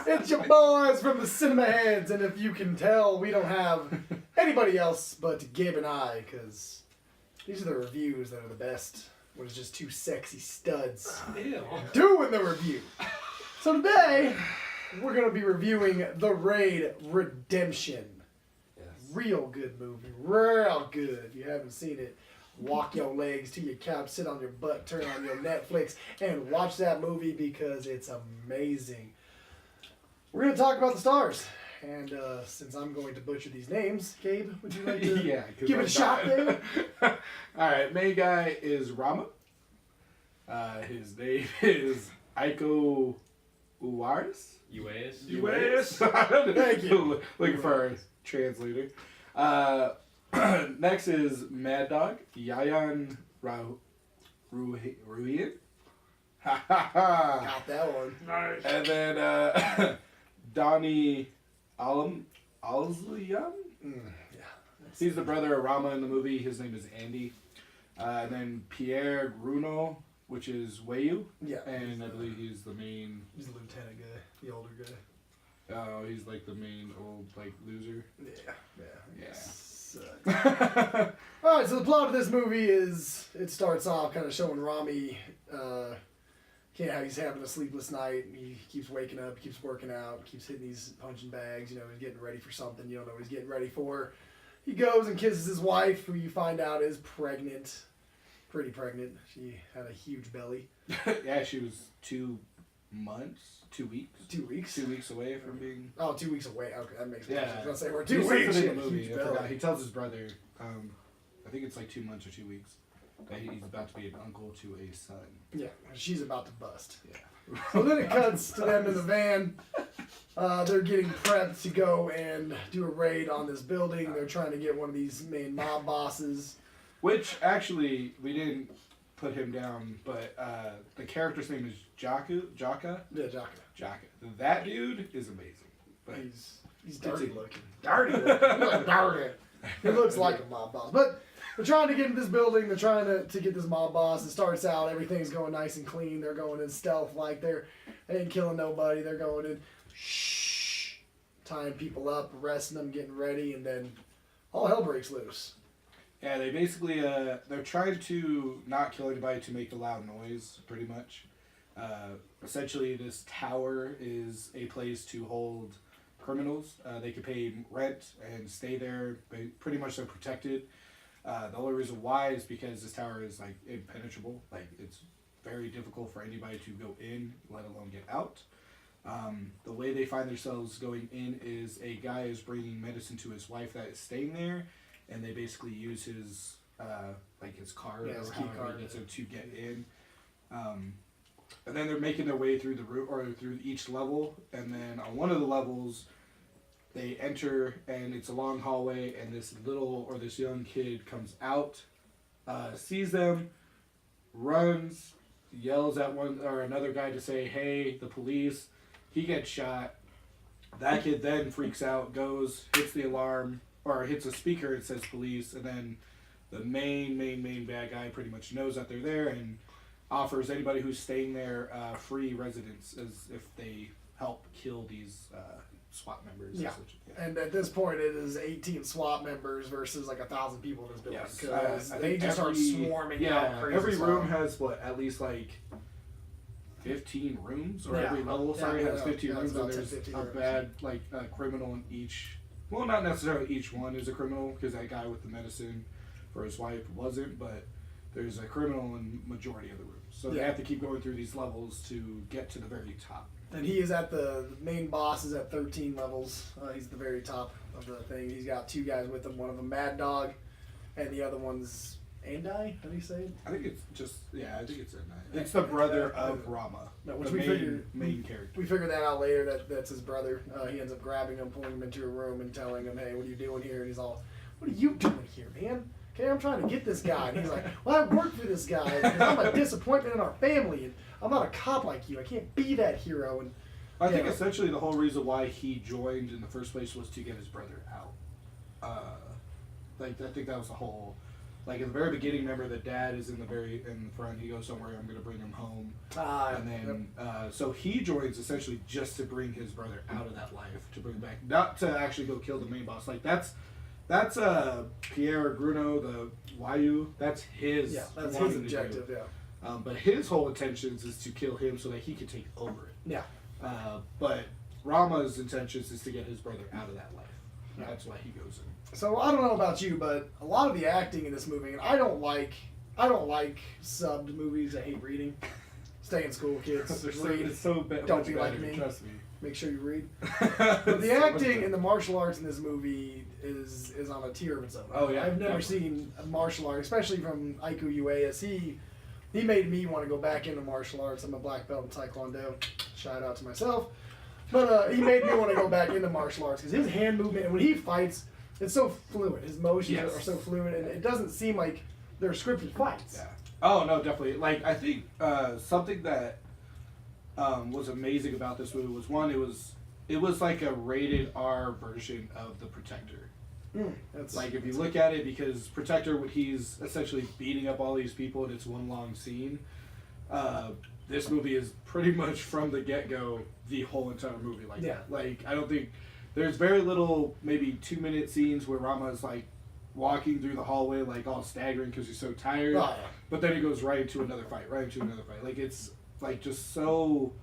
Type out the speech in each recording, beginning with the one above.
It's your boys from the Cinema Heads, and if you can tell, we don't have anybody else but Gabe and I, because these are the reviews that are the best, when it's just two sexy studs doing the review. So today, we're going to be reviewing The Raid Redemption. Yes. Real good movie. Real good. If you haven't seen it, walk your legs to your couch, sit on your butt, turn on your Netflix, and watch that movie because it's amazing. We're going to talk about the stars. And since I'm going to butcher these names, Gabe, would you like to give it a shot there? Alright, main guy is Rama. His name is Aiko Uwaris. Thank you. Looking for a translator. Next is Mad Dog, Yayan Ruhian. Got that one. Nice. And then Donnie Alzlian. He's the brother of Rama in the movie. His name is Andy. And then Pierre Gruno, which is Wayu. Yeah. And I believe he's the main... He's the lieutenant guy, the older guy. Oh, he's like the main old, like, loser. Yeah. Alright, so the plot of this movie is, it starts off kind of showing Rami, he's having a sleepless night, he keeps waking up, keeps working out, keeps hitting these punching bags, he's getting ready for something, you don't know what he's getting ready for. He goes and kisses his wife, who you find out is pregnant. Pretty pregnant. She had a huge belly. Yeah, she was 2 months, 2 weeks. 2 weeks? 2 weeks away from being... Oh, 2 weeks away. Okay, that makes sense. Yeah. I was going to say, we're 2 weeks. In the movie. I forgot. He tells his brother, I think it's like 2 months or 2 weeks, that he's about to be an uncle to a son. Yeah, she's about to bust. Yeah. So then it cuts to them in the van. They're getting prepped to go and do a raid on this building. They're trying to get one of these main mob bosses. Which, actually, we didn't put him down, but the character's name is Jaka. Yeah, Jaka. That dude is amazing. But he's dirty looking. Dirty. He looks like a mob boss. But they're trying to get into this building. They're trying to get this mob boss. It starts out, everything's going nice and clean. They're going in stealth like they ain't killing nobody. They're going in tying people up, arresting them, getting ready, and then all hell breaks loose. Yeah, they basically, they're trying to not kill anybody to make a loud noise, pretty much. Essentially, this tower is a place to hold criminals. They can pay rent and stay there. Pretty much they're protected. The only reason why is because this tower is, like, impenetrable. Like, it's very difficult for anybody to go in, let alone get out. The way they find themselves going in is a guy is bringing medicine to his wife that is staying there, and they basically use his his card his or key however card he gets to get in. And then they're making their way through the route or through each level, and then on one of the levels, they enter and it's a long hallway, and this young kid comes out, sees them, runs, yells at one or another guy to say, "Hey, the police." He gets shot. That kid then freaks out, goes, hits the alarm, or hits a speaker and says police, and then the main bad guy pretty much knows that they're there and offers anybody who's staying there free residence as if they help kill these SWAT members. Yeah. And at this point, it is 18 SWAT members versus like 1,000 people in this building. Yes. They just start swarming out. Crazy every stuff. room has at least like 15 rooms, or every level has 15 rooms, and there's a bad criminal in each. Well, not necessarily each one is a criminal, because that guy with the medicine for his wife wasn't, but there's a criminal in majority of the rooms. So they have to keep going through these levels to get to the very top. And he is at the main boss is at 13 levels. He's at the very top of the thing. He's got 2 guys with him. One of them Mad Dog, and the other one's Andai. How do you say it? I think it's just I think it's Andai. It's the brother of Rama, which the main character. We figured that out later. That's his brother. He ends up grabbing him, pulling him into a room, and telling him, "Hey, what are you doing here?" And he's all, "What are you doing here, man? Okay, I'm trying to get this guy." And he's like, "Well, I work for this guy. And I'm a disappointment in our family, and I'm not a cop like you. I can't be that hero." And I think essentially the whole reason why he joined in the first place was to get his brother out. I think that was the whole Like at the very beginning, remember the dad is in the front. He goes, "Don't worry, I'm going to bring him home." And then, so he joins essentially just to bring his brother out of that life, to bring him back, not to actually go kill the main boss. Like that's Pierre Bruno, the Wayu. That's his. Yeah, that's his objective. Yeah. But his whole intentions is to kill him so that he can take over it. Yeah. But Rama's intentions is to get his brother out of that life. Yeah. That's why he goes in. So I don't know about you, but a lot of the acting in this movie, and I don't like subbed movies. I hate reading. Stay in school, kids. Read. It's so bad. Don't be like me. Trust me. Make sure you read. But the acting and the martial arts in this movie is on a tier of its own. Oh yeah. I've never seen a martial art, especially from Aiku Ueas. He made me want to go back into martial arts. I'm a black belt in Taekwondo. Shout out to myself. But he made me want to go back into martial arts because his hand movement, and when he fights, it's so fluid. His motions are so fluid, and it doesn't seem like they're scripted fights. Yeah. Oh, no, definitely. Like, I think something that was amazing about this movie was, one, it was like a rated R version of The Protector. Like, if you look at it, because Protector, when he's essentially beating up all these people and it's one long scene, this movie is pretty much from the get-go the whole entire movie like that. Like, I don't think... There's very little, maybe 2-minute scenes where Rama's, like, walking through the hallway, like, all staggering because he's so tired. Oh, yeah. But then he goes right into another fight. Like, it's, like, just so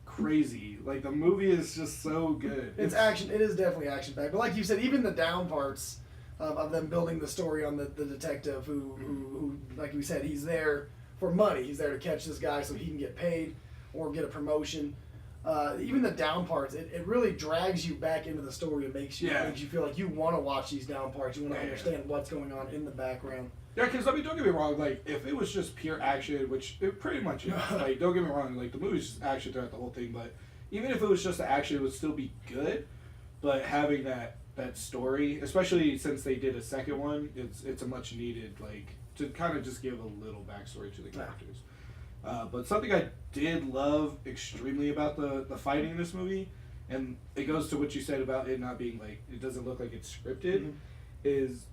crazy. Like, the movie is just so good. It's action. It is definitely action-packed. But like you said, even the down parts of them building the story on the detective who, like we said, he's there for money. He's there to catch this guy so he can get paid or get a promotion. Even the down parts, it really drags you back into the story and makes you feel like you want to watch these down parts. You want to understand what's going on in the background. Yeah, because, I mean, don't get me wrong, like, if it was just pure action, which it pretty much is, like, don't get me wrong, like, the movie's just action throughout the whole thing, but even if it was just the action, it would still be good, but having that story, especially since they did a second one, it's a much needed, like, to kind of just give a little backstory to the characters. But something I did love extremely about the fighting in this movie, and it goes to what you said about it not being like, it doesn't look like it's scripted, is,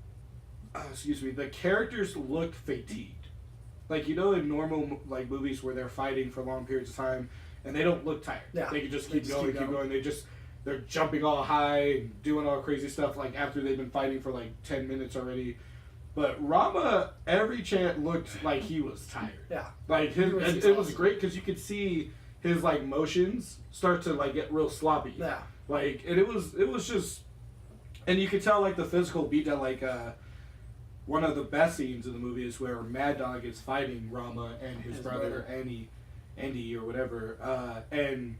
the characters look fatigued. Like, you know, in normal, like, movies where they're fighting for long periods of time, and they don't look tired. Yeah. They can just keep going. They're jumping all high and doing all crazy stuff, like, after they've been fighting for, like, 10 minutes already. But Rama, every chant looked like he was tired. Yeah. Like, it was great because you could see his, like, motions start to, like, get real sloppy. Yeah. Like, and it was just, and you could tell, like, the physical beat that, like, one of the best scenes in the movie is where Mad Dog is fighting Rama and his brother, Andy or whatever, and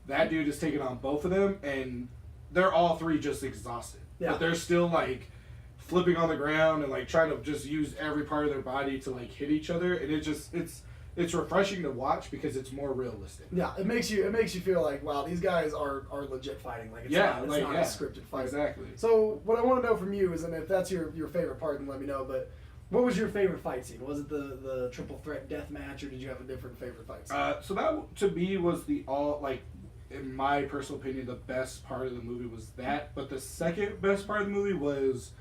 that dude is taking on both of them, and they're all three just exhausted. Yeah. But they're still, like, flipping on the ground and, like, trying to just use every part of their body to, like, hit each other, and it's refreshing to watch because it's more realistic. Yeah, it makes you feel like, wow, these guys are legit fighting. Like, it's not a scripted fight. Exactly. So what I want to know from you is, and if that's your favorite part, then let me know, but what was your favorite fight scene? Was it the triple threat death match, or did you have a different favorite fight scene? So that, to me, was in my personal opinion, the best part of the movie was that, but the second best part of the movie was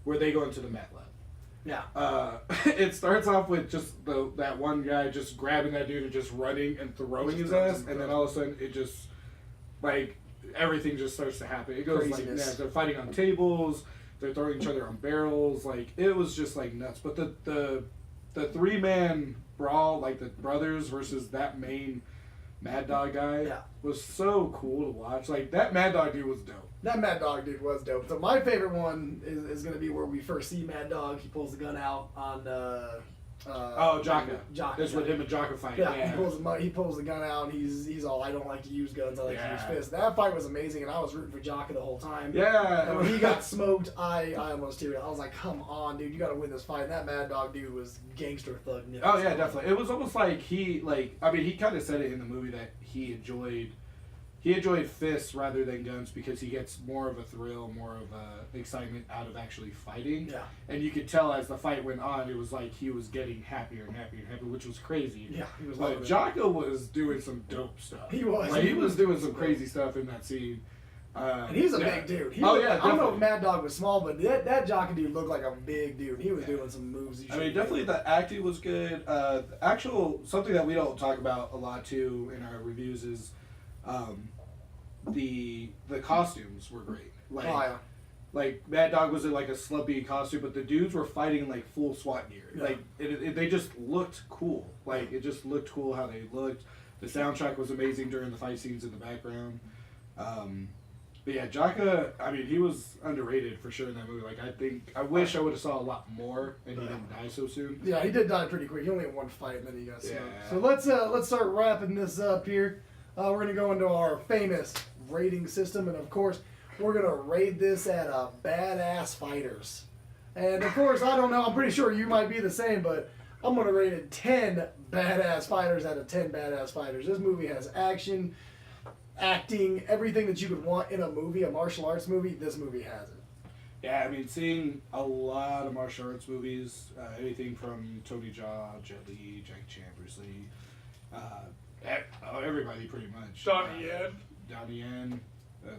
where they go into the mat lab. Yeah. It starts off with just that one guy just grabbing that dude and just running and throwing his ass, and then all of a sudden it just, like, everything just starts to happen. It goes craziness. Like, they're fighting on tables, they're throwing each other on barrels, like, it was just, like, nuts. But the three-man brawl, like, the brothers versus that main Mad Dog guy was so cool to watch. Like, that Mad Dog dude was dope. That Mad Dog dude was dope. So my favorite one is going to be where we first see Mad Dog. He pulls the gun out on Jaka. That's what him and Jaka fight. Yeah. He pulls the gun out, and he's all, I don't like to use guns, I like to use fists. That fight was amazing, and I was rooting for Jaka the whole time. Yeah. And when he got smoked, I almost teared. I was like, come on, dude, you got to win this fight. And that Mad Dog dude was gangster thug. Oh yeah, definitely. It was almost like he kind of said it in the movie that he enjoyed fists rather than guns because he gets more of a thrill, more of a excitement out of actually fighting. Yeah. And you could tell as the fight went on, it was like he was getting happier and happier and happier, which was crazy. Yeah. He was. But Jocko was doing some dope stuff. He was. Like, he was doing some crazy stuff in that scene. And he's a big dude. Yeah, I don't know definitely. if Mad Dog was small, but that jockey dude looked like a big dude. He was doing some moves. I mean, definitely the acting was good. Something that we don't talk about a lot too in our reviews is the costumes were great. Like Mad Dog was in like a slumpy costume, but the dudes were fighting in like full SWAT gear. Yeah. Like they just looked cool. Like it just looked cool how they looked. The soundtrack was amazing during the fight scenes in the background. But yeah, Jaka, I mean, he was underrated for sure in that movie. Like I wish I would have saw a lot more, and he didn't die so soon. Yeah, he did die pretty quick. He only had one fight, and then he got smoked. Yeah. So let's start wrapping this up here. We're gonna go into our famous rating system, and of course, we're gonna rate this at badass fighters. And of course, I don't know. I'm pretty sure you might be the same, but I'm gonna rate it 10 badass fighters out of 10 badass fighters. This movie has action, acting, everything that you could want in a movie, a martial arts movie. This movie has it. Yeah, I mean, seeing a lot of martial arts movies, anything from Tony Jaa, Jet Li, Jackie Chan, Bruce Lee, everybody pretty much. Donnie Yen. Donnie Yen.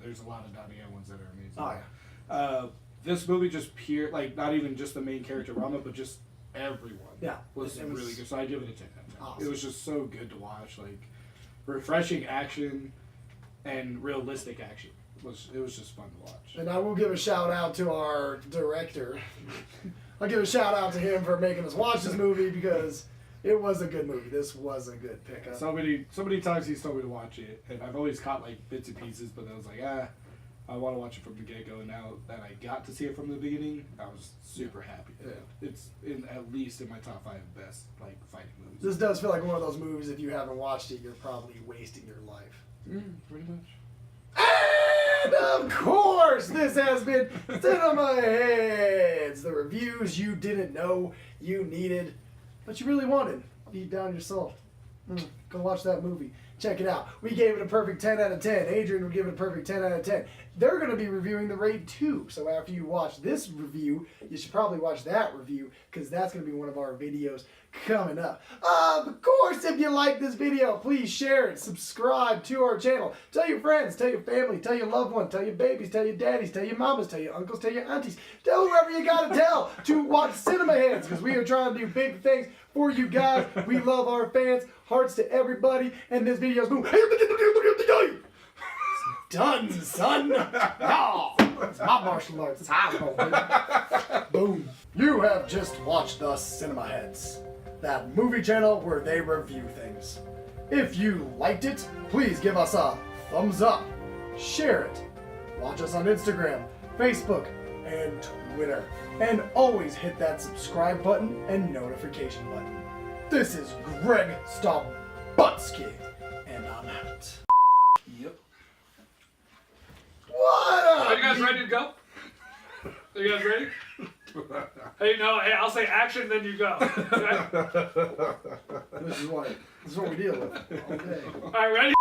There's a lot of Donnie Yen ones that are amazing. Oh yeah. This movie just like not even just the main character Rama, but just everyone. Yeah, was really good. So I give it a 10 out of 10. Awesome. It was just so good to watch, like refreshing action and realistic action. It was just fun to watch. And I will give a shout out to our director. I'll give a shout out to him for making us watch this movie because it was a good movie. This was a good pickup. So many times he's told me to watch it, and I've always caught like bits and pieces, but I was like, I want to watch it from the get-go, and now that I got to see it from the beginning, I was super happy. Yeah. It's at least in my top 5 best like fighting movies. This does feel like one of those movies, if you haven't watched it, you're probably wasting your life. Pretty much. And of course, this has been Cinema Heads, the reviews you didn't know you needed, but you really wanted deep down your soul. Go watch that movie. Check it out. We gave it a perfect 10 out of 10. Adrian would give it a perfect 10 out of 10. They're going to be reviewing the Raid 2. So after you watch this review, you should probably watch that review because that's going to be one of our videos coming up. Of course, if you like this video, please share it. Subscribe to our channel. Tell your friends, tell your family, tell your loved ones, tell your babies, tell your daddies, tell your mamas, tell your uncles, tell your aunties. Tell whoever you got to tell to watch Cinema Heads because we are trying to do big things for you guys. We love our fans. Hearts to everybody. And this video's boom. Done, son. Oh, it's my martial arts. Boom. You have just watched the Cinema Heads, that movie channel where they review things. If you liked it, please give us a thumbs up, share it, watch us on Instagram, Facebook, and Twitter, and always hit that subscribe button and notification button. This is Greg Stabutsky, and I'm out. Yep. What up? Are you guys ready to go? Are you guys ready? Hey, no, hey, I'll say action, then you go. Okay? This is what we deal with all day. All right, ready?